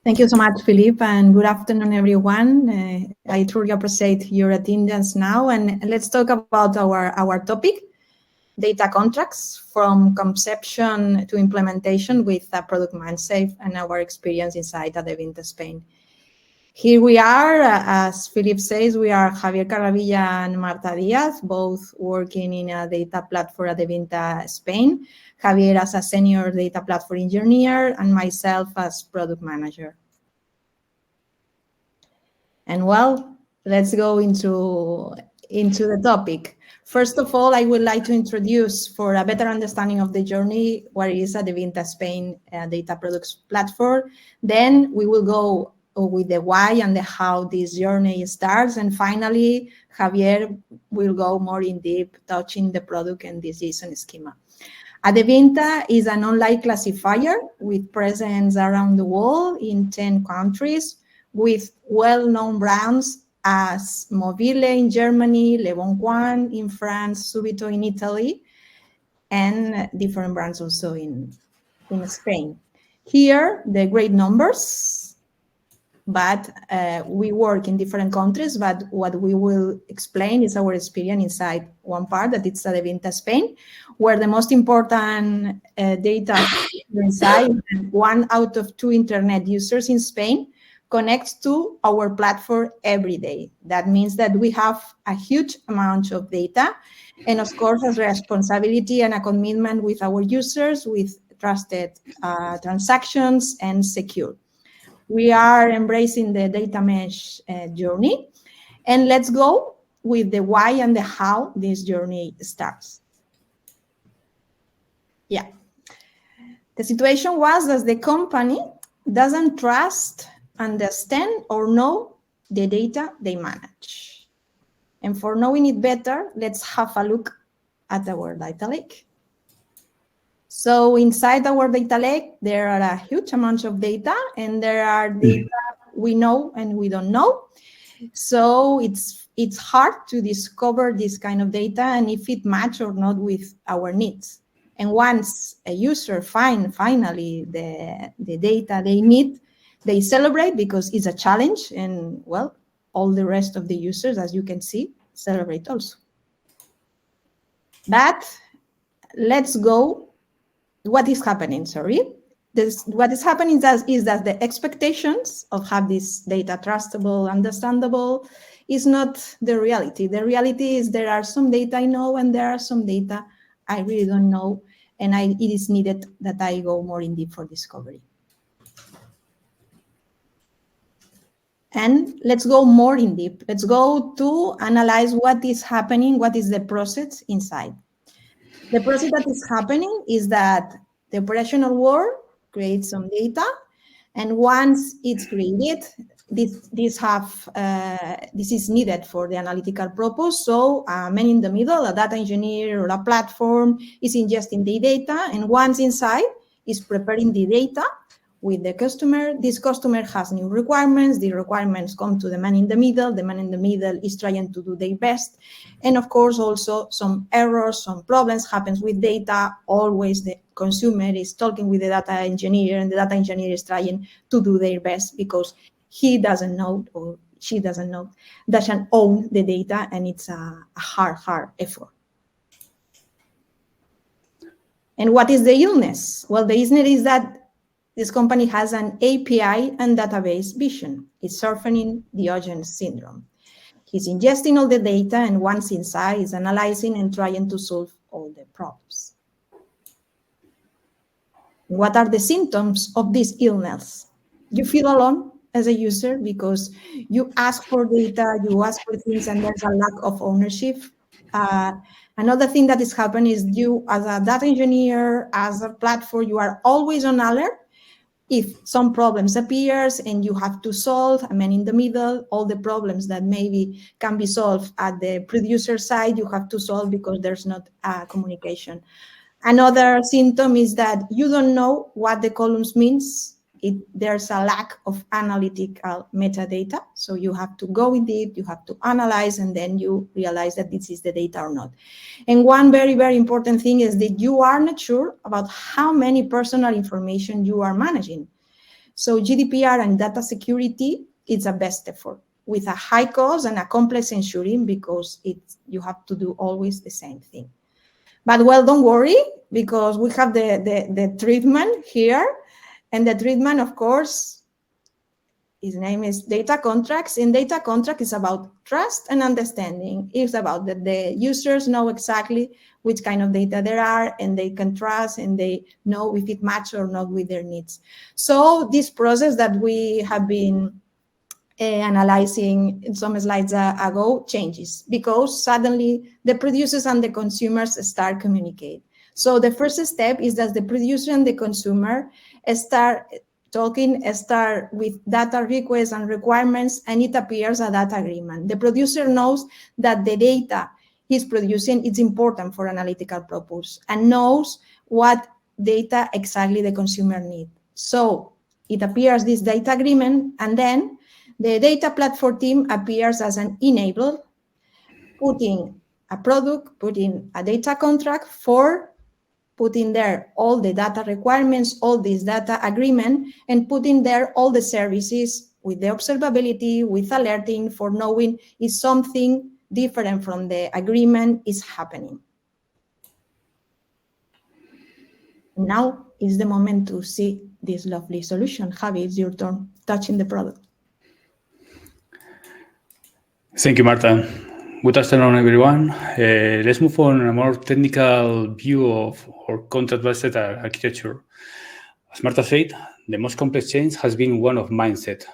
Thank you so much, Philippe, and good afternoon, everyone. I truly appreciate your attendance now, and let's talk about our topic, data contracts from conception to implementation with a product mindset and our experience inside Adevinta Spain. Here we are, as Philippe says, we are Javier Carravilla and Marta Diaz, both working in a data platform at Adevinta Spain. Javier as a senior data platform engineer and myself as product manager. And well, let's go into the topic. First of all, I would like to introduce, for a better understanding of the journey, what is Adevinta Spain data products platform. Then we will go with the why and the how this journey starts. And finally, Javier will go more in deep, touching the product and decision schema. Adevinta is an online classifier with presence around the world in 10 countries, with well-known brands as Mobile in Germany, Leboncoin in France, Subito in Italy, and different brands also in Spain. Here, the great numbers, but we work in different countries, but what we will explain is our experience inside one part, that it's Adevinta Spain, where the most important data inside, 1 out of 2 internet users in Spain connects to our platform every day. That means that we have a huge amount of data, and of course, a responsibility and a commitment with our users, with trusted transactions and secure. We are embracing the data mesh journey, and let's go with the why and the how this journey starts. Yeah. The situation was that the company doesn't trust, understand, or know the data they manage. And for knowing it better, let's have a look at our data lake. So inside our data lake, there are a huge amount of data, and there are data we know and we don't know. So it's hard to discover this kind of data and if it matches or not with our needs. And once a user finds finally the data they need, they celebrate because it's a challenge, and well, all the rest of the users, as you can see, celebrate also. But let's go. What is happening? What is happening is that the expectations of have this data trustable, understandable, is not the reality. The reality is there are some data I know and there are some data I really don't know, and it is needed that I go more in deep for discovery. And let's go more in deep. Let's go to analyze what is happening, what is the process inside. The process that is happening is that the operational world creates some data, and once it's created, this is needed for the analytical purpose. So a man in the middle, a data engineer or a platform, is ingesting the data, and once inside is preparing the data with the customer. This customer has new requirements. The requirements come to the man in the middle. The man in the middle is trying to do their best. And of course, also some errors, some problems happens with data. Always the consumer is talking with the data engineer, and the data engineer is trying to do their best because he doesn't know or she doesn't own the data, and it's a hard effort. And what is the illness? Well, the illness is that this company has an API and database vision. It's surfing Diogenes syndrome. He's ingesting all the data, and once inside, is analyzing and trying to solve all the problems. What are the symptoms of this illness? You feel alone as a user because you ask for data, you ask for things, and there's a lack of ownership. Another thing that is happening is you, as a data engineer, as a platform, you are always on alert. If some problems appears and you have to solve, a man in the middle, all the problems that maybe can be solved at the producer side, you have to solve because there's not communication. Another symptom is that you don't know what the columns means. There's a lack of analytical metadata. So you have to go in deep, you have to analyze, and then you realize that this is the data or not. And one very, very important thing is that you are not sure about how many personal information you are managing. So GDPR and data security, it's a best effort with a high cost and a complex ensuring because you have to do always the same thing. But well, don't worry, because we have the treatment here. And the treatment, of course, his name is data contracts. In data contract, is about trust and understanding. It's about that the users know exactly which kind of data there are, and they can trust, and they know if it matches or not with their needs. So this process that we have been analyzing in some slides ago changes, because suddenly the producers and the consumers start communicate. So the first step is that the producer and the consumer start with data requests and requirements, and it appears a data agreement. The producer knows that the data he's producing is important for analytical purpose and knows what data exactly the consumer needs. So it appears this data agreement, and then the data platform team appears as an enabler, putting a product, putting a data contract for putting there all the data requirements, all this data agreement, and putting there all the services with the observability, with alerting for knowing if something different from the agreement is happening. Now is the moment to see this lovely solution. Javi, it's your turn, touching the product. Thank you, Marta. Good afternoon, everyone. Let's move on a more technical view of our contract-based architecture. As Marta said, the most complex change has been one of mindset.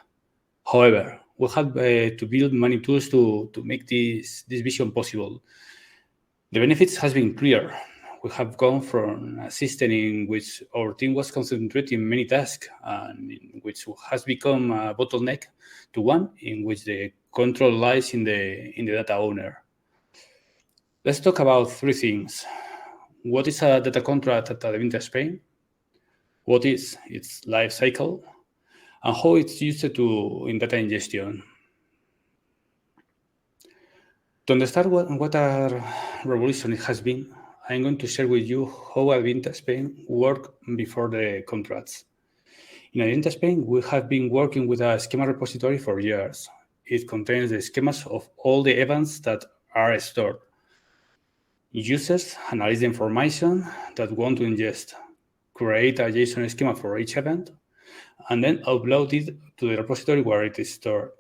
However, we have to build many tools to make this vision possible. The benefits has been clear. We have gone from a system in which our team was concentrating many tasks and in which has become a bottleneck to one in which the control lies in the data owner. Let's talk about three things. What is a data contract at Adevinta Spain? What is its life cycle? And how it's used in data ingestion. To understand what a revolution it has been, I'm going to share with you how Adevinta Spain worked before the contracts. In Adevinta Spain, we have been working with a schema repository for years. It contains the schemas of all the events that are stored. Users analyze the information that want to ingest, create a JSON schema for each event, and then upload it to the repository where it is stored.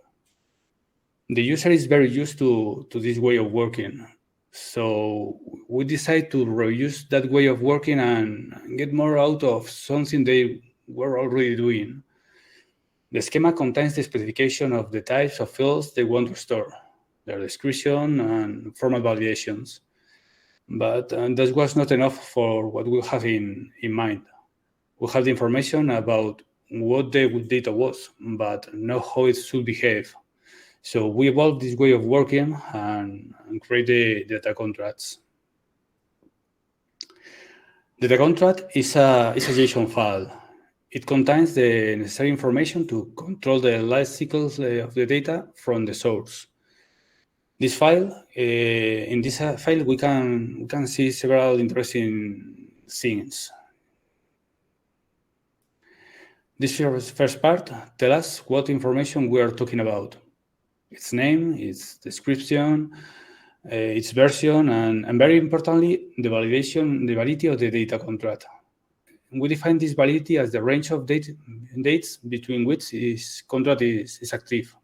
The user is very used to this way of working. So we decided to reuse that way of working and get more out of something they were already doing. The schema contains the specification of the types of fields they want to store, their description and format validations. But that was not enough for what we have in mind. We had the information about what the data was, but not how it should behave. So we evolved this way of working and created the data contracts. The data contract is a JSON file. It contains the necessary information to control the life cycles of the data from the source. This file, in this file, we can see several interesting things. This first part tells us what information we are talking about. Its name, its description, its version, and very importantly, the validity of the data contract. We define this validity as the range of dates between which this contract is active.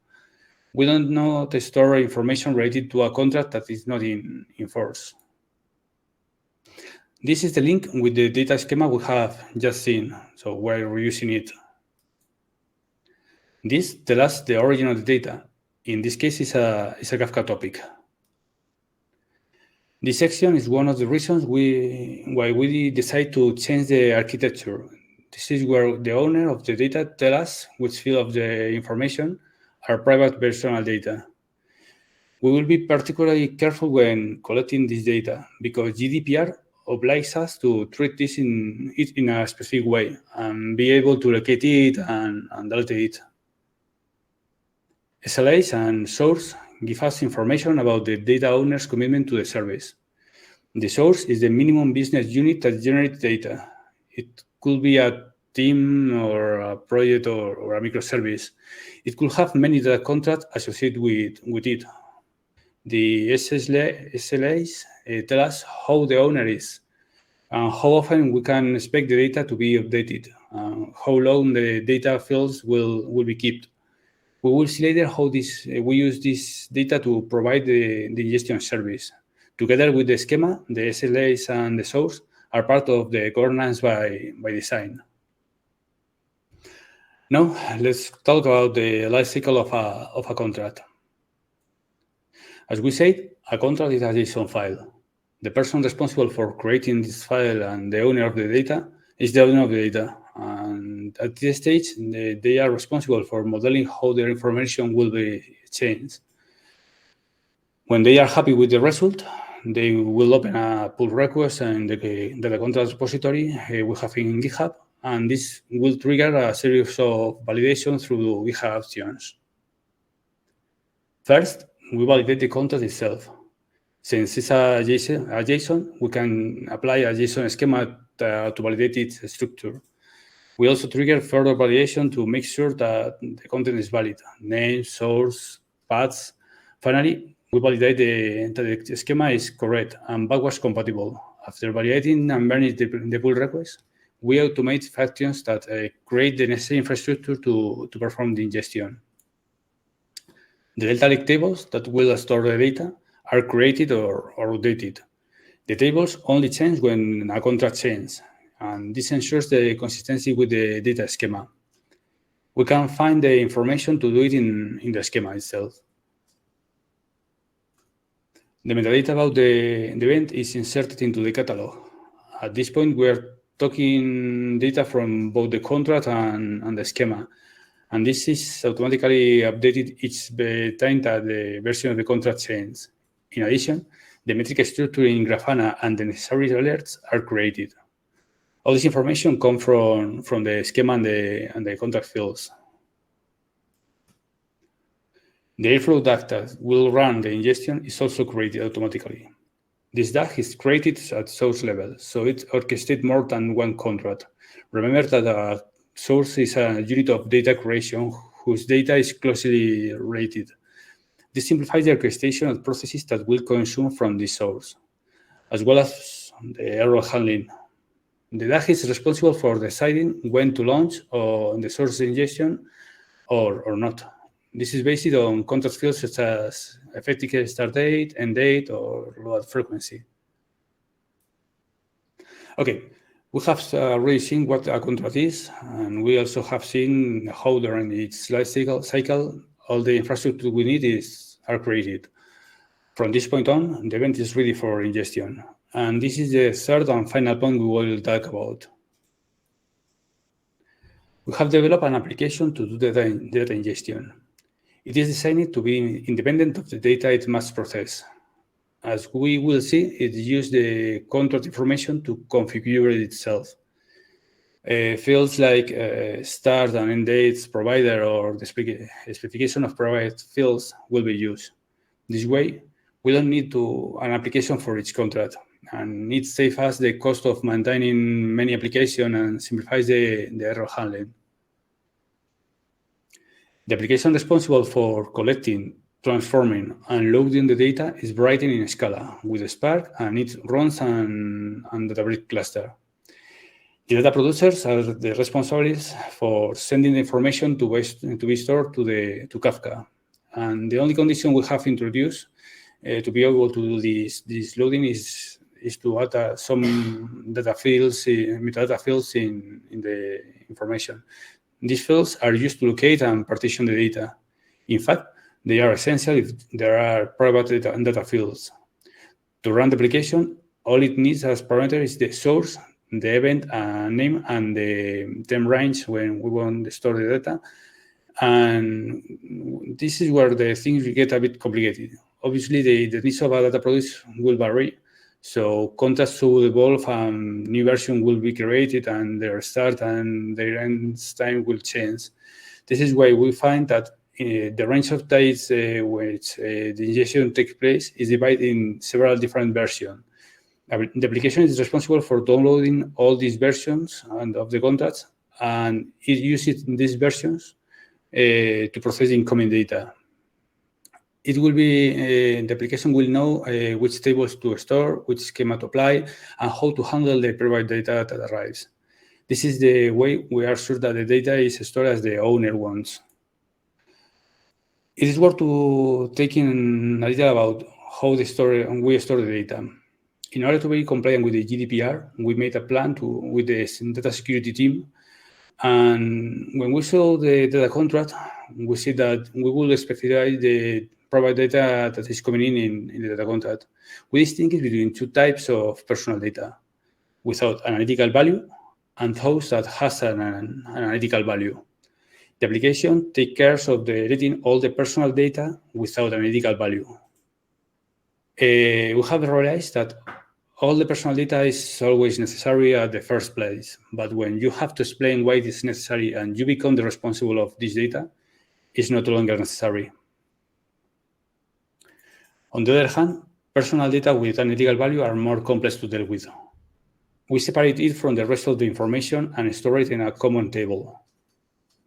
We don't know to store information related to a contract that is not in force. This is the link with the data schema we have just seen, so we're reusing it. This tells us the origin of the data. In this case, it's a Kafka topic. This section is one of the reasons why we decide to change the architecture. This is where the owner of the data tells us which field of the information are private personal data. We will be particularly careful when collecting this data because GDPR obliges us to treat this in a specific way and be able to locate it and delete it. SLAs and source give us information about the data owner's commitment to the service. The source is the minimum business unit that generates data. It could be a team or a project or a microservice. It could have many data contracts associated with it. The SLAs tell us how the owner is, and how often we can expect the data to be updated, how long the data fields will be kept. We will see later how we use this data to provide the ingestion service. Together with the schema, the SLAs and the source are part of the governance by design. Now, let's talk about the life cycle of a contract. As we said, a contract is a JSON file. The person responsible for creating this file and the owner of the data is the owner of the data. And at this stage, they are responsible for modeling how their information will be changed. When they are happy with the result, they will open a pull request in the data contract repository we have in GitHub, and this will trigger a series of validations through GitHub actions. First, we validate the contract itself. Since it's a JSON, we can apply a JSON schema to validate its structure. We also trigger further validation to make sure that the content is valid, name, source, paths. Finally, we validate that the schema is correct and backwards compatible. After validating and burning the pull request, we automate actions that create the necessary infrastructure to perform the ingestion. The delta lake tables that will store the data are created or updated. The tables only change when a contract changes, and this ensures the consistency with the data schema. We can find the information to do it in the schema itself. The metadata about the event is inserted into the catalog. At this point, we are talking data from both the contract and the schema, and this is automatically updated each time that the version of the contract changes. In addition, the metric structure in Grafana and the necessary alerts are created. All this information comes from the schema and the contract fields. The Airflow DAG that will run the ingestion is also created automatically. This DAG is created at source level, so it orchestrates more than one contract. Remember that a source is a unit of data creation whose data is closely related. This simplifies the orchestration of processes that will consume from this source, as well as the error handling. The DAG is responsible for deciding when to launch on the source ingestion or not. This is based on contract fields such as effective start date, end date, or load frequency. Okay, we have already seen what a contract is, and we also have seen how during its life cycle all the infrastructure we need are created. From this point on, the event is ready for ingestion. And this is the third and final point we will talk about. We have developed an application to do data ingestion. It is designed to be independent of the data it must process. As we will see, it uses the contract information to configure it itself. Fields like start and end dates, provider, or the specification of provided fields will be used. This way, we don't need an application for each contract, and it saves us the cost of maintaining many applications and simplifies the error handling. The application responsible for collecting, transforming, and loading the data is written in Scala with Spark, and it runs on Databricks cluster. The data producers are the responsibles for sending the information to be stored to Kafka. And the only condition we have introduced to be able to do this loading is to add some data fields, metadata fields in the information. These fields are used to locate and partition the data. In fact, they are essential if there are private data fields. To run the application, all it needs as parameter is the source, the event name, and the time range when we want to store the data. And this is where the things get a bit complicated. Obviously, the needs of a data producer will vary. So contracts will evolve, and new version will be created, and their start and their end time will change. This is why we find that the range of dates which the ingestion takes place is divided in several different versions. The application is responsible for downloading all these versions of the contracts and it uses these versions to process incoming data. It will be, the application will know which tables to store, which schema to apply, and how to handle the private data that arrives. This is the way we are sure that the data is stored as the owner wants. It is worth to taking a little about how we store the data. In order to be compliant with the GDPR, we made a plan with the data security team. And when we saw the data contract, we see that we will specify the private data that is coming in the data contract. We distinguish between two types of personal data, without analytical value and those that has an analytical value. The application takes care of deleting all the personal data without analytical value. We have realized that all the personal data is always necessary at the first place, but when you have to explain why it is necessary and you become the responsible of this data, it's no longer necessary. On the other hand, personal data with analytical value are more complex to deal with. We separate it from the rest of the information and store it in a common table.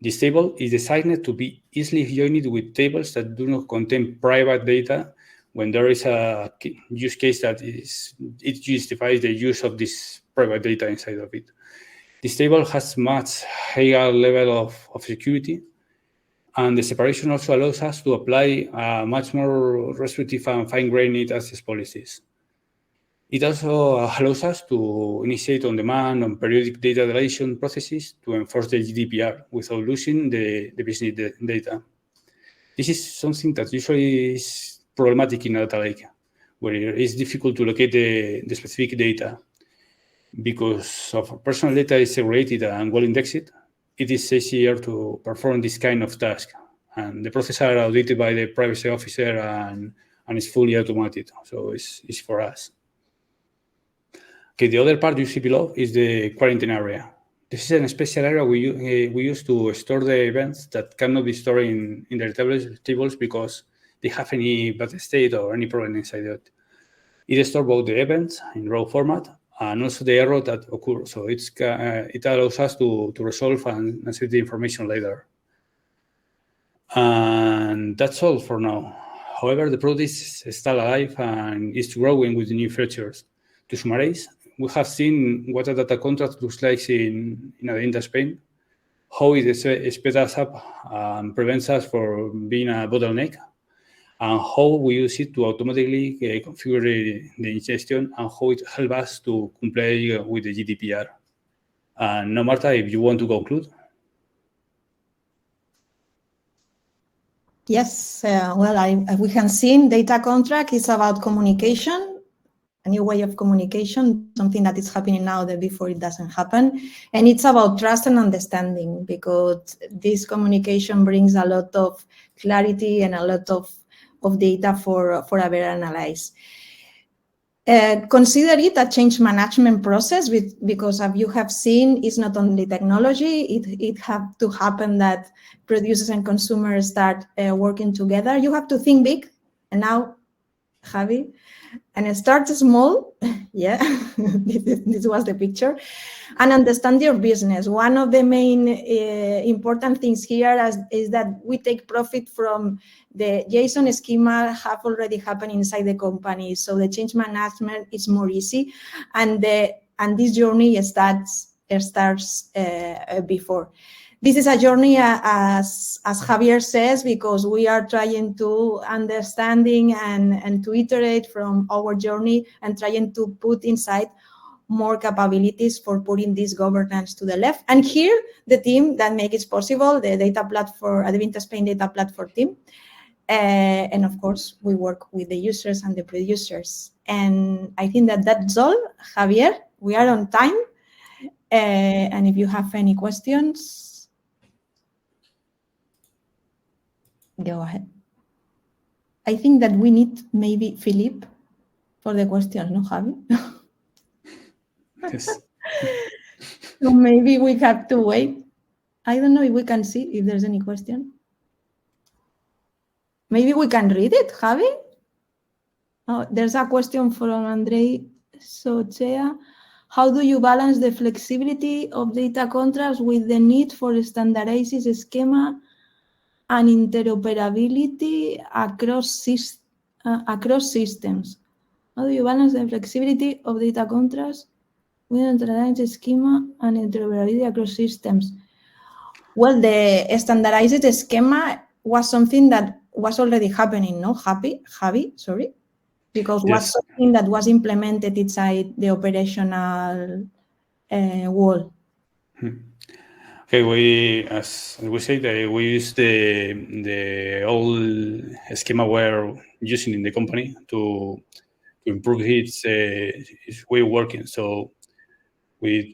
This table is designed to be easily joined with tables that do not contain private data when there is a use case that it justifies the use of this private data inside of it. This table has much higher level of security, and the separation also allows us to apply much more restrictive and fine-grained access policies. It also allows us to initiate on-demand and periodic data deletion processes to enforce the GDPR without losing the business data. This is something that usually is problematic in a data lake, where it is difficult to locate the specific data. Because of personal data is segregated and well indexed, it is easier to perform this kind of task. And the processes are audited by the privacy officer and it's fully automated. So it's for us. Okay, the other part you see below is the quarantine area. This is a special area we use to store the events that cannot be stored in the tables because they have any bad state or any problem inside it. It stores both the events in raw format and also the error that occurs. So it allows us to resolve and see the information later. And that's all for now. However, the product is still alive and is growing with the new features. To summarize, we have seen what a data contract looks like in Adevinta Spain, how it speeds us up and prevents us from being a bottleneck, and how we use it to automatically configure the ingestion and how it helps us to comply with the GDPR. And now, Marta, if you want to conclude. Yes, we can see data contract is about communication, a new way of communication, something that is happening now that before it doesn't happen. And it's about trust and understanding, because this communication brings a lot of clarity and a lot of data for a better analyze. Consider it a change management process because as you have seen, it's not only technology, it have to happen that producers and consumers start working together. You have to think big, and now, Javi, and start small, yeah, this was the picture, and understand your business. One of the main important things here is that we take profit from the JSON schema have already happened inside the company, so the change management is more easy, and this journey starts before. This is a journey, as Javier says, because we are trying to understanding and to iterate from our journey and trying to put inside more capabilities for putting this governance to the left. And here, the team that makes it possible, the data platform, Adevinta Spain data platform team. And of course, we work with the users and the producers. And I think that's all. Javier, we are on time. And if you have any questions, go ahead. I think that we need maybe Philippe for the questions, no, Javi? Yes. So maybe we have to wait. I don't know if we can see if there's any question. Maybe we can read it, Javi? Oh, there's a question from Andrei Sochea. How do you balance the flexibility of data contracts with the need for standardized schema and interoperability across systems? How do you balance the flexibility of data contracts with standardized schema and interoperability across systems? Well, the standardized schema was something that was already happening, no? Javi, sorry. Because Yes. was something that was implemented inside the operational wall. Okay, as we said, we use the old schema we're using in the company to improve its way of working. So with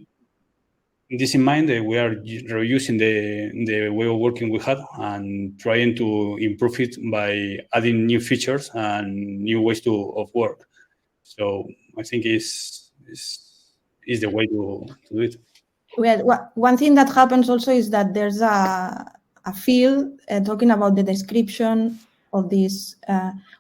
this in mind, we are reusing the way of working we had and trying to improve it by adding new features and new ways of work. So I think is the way to do it. Well, one thing that happens also is that there's a field talking about the description of this.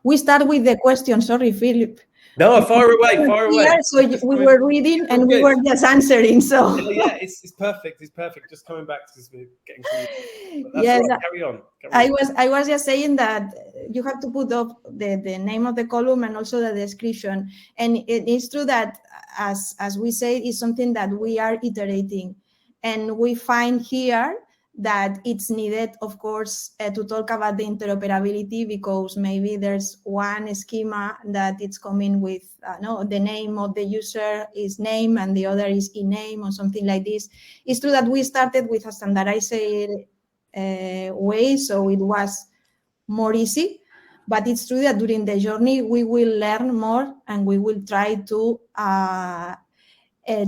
We start with the question. Sorry, Philip. No, far away. Yeah, so we were reading and we were just answering. So yeah, it's perfect. It's perfect. Just coming back because we're getting through. Yes, right. Carry on. I was just saying that you have to put up the name of the column and also the description. And it is true that, as we say, it's something that we are iterating. And we find here that it's needed, of course, to talk about the interoperability, because maybe there's one schema that it's coming with, the name of the user is name and the other is e-name or something like this. It's true that we started with a standardized way, so it was more easy. But it's true that during the journey, we will learn more and we will try to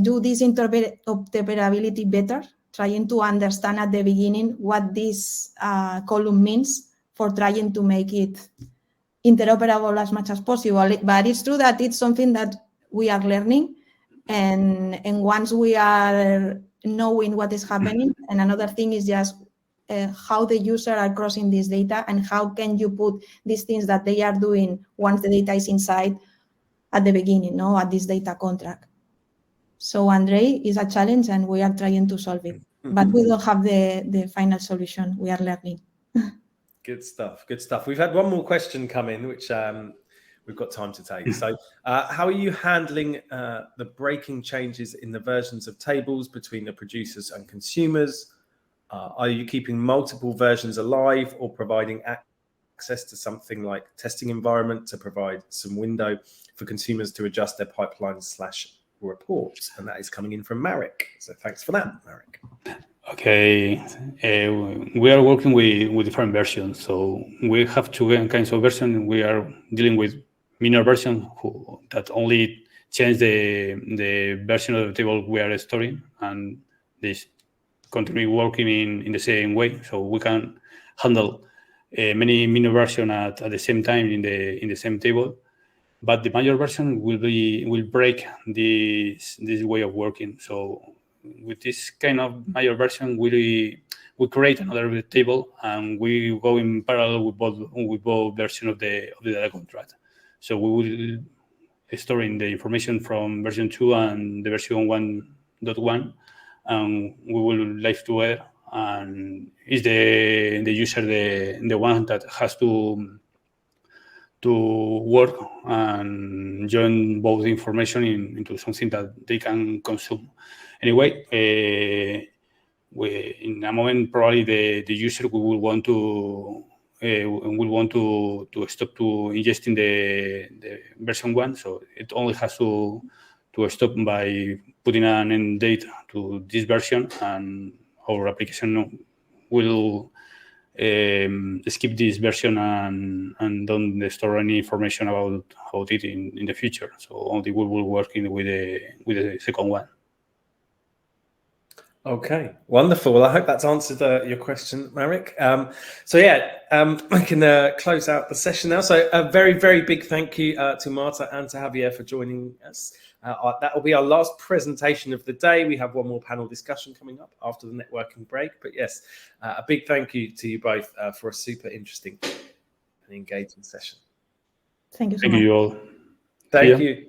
do this interoperability better, trying to understand at the beginning what this column means for trying to make it interoperable as much as possible. But it's true that it's something that we are learning, and once we are knowing what is happening, and another thing is just how the user are crossing this data and how can you put these things that they are doing once the data is inside at the beginning, at this data contract. So Andre is a challenge and we are trying to solve it, but we don't have the final solution. We are learning. Good stuff. We've had one more question come in, which we've got time to take. So how are you handling the breaking changes in the versions of tables between the producers and consumers? Are you keeping multiple versions alive or providing access to something like testing environment to provide some window for consumers to adjust their pipelines/reports? And that is coming in from Marek. So thanks for that, Marek. Okay, we are working with different versions. So we have two kinds of versions. We are dealing with minor version that only change the version of the table we are storing, and this continue working in the same way. So we can handle many minor versions at the same time in the same table. But the major version will break this way of working. So with this kind of major version, we create another table and we go in parallel with both versions of the data contract. So we will storing the information from version 2 and the version 1.1, and we will live together. And is the user the one that has to work and join both information into something that they can consume. Anyway, in a moment probably the user will want to stop to ingesting the version 1, so it only has to stop by putting an end date to this version, and our application will skip this version and don't store any information about it in the future. So only we will work with the second one. Okay, wonderful. Well, I hope that's answered your question, Marek. So yeah, I can close out the session now. So a very, very big thank you to Marta and to Javier for joining us. That will be our last presentation of the day. We have one more panel discussion coming up after the networking break. But yes, a big thank you to you both for a super interesting and engaging session. Thank you so much. Thank you all. Thank you.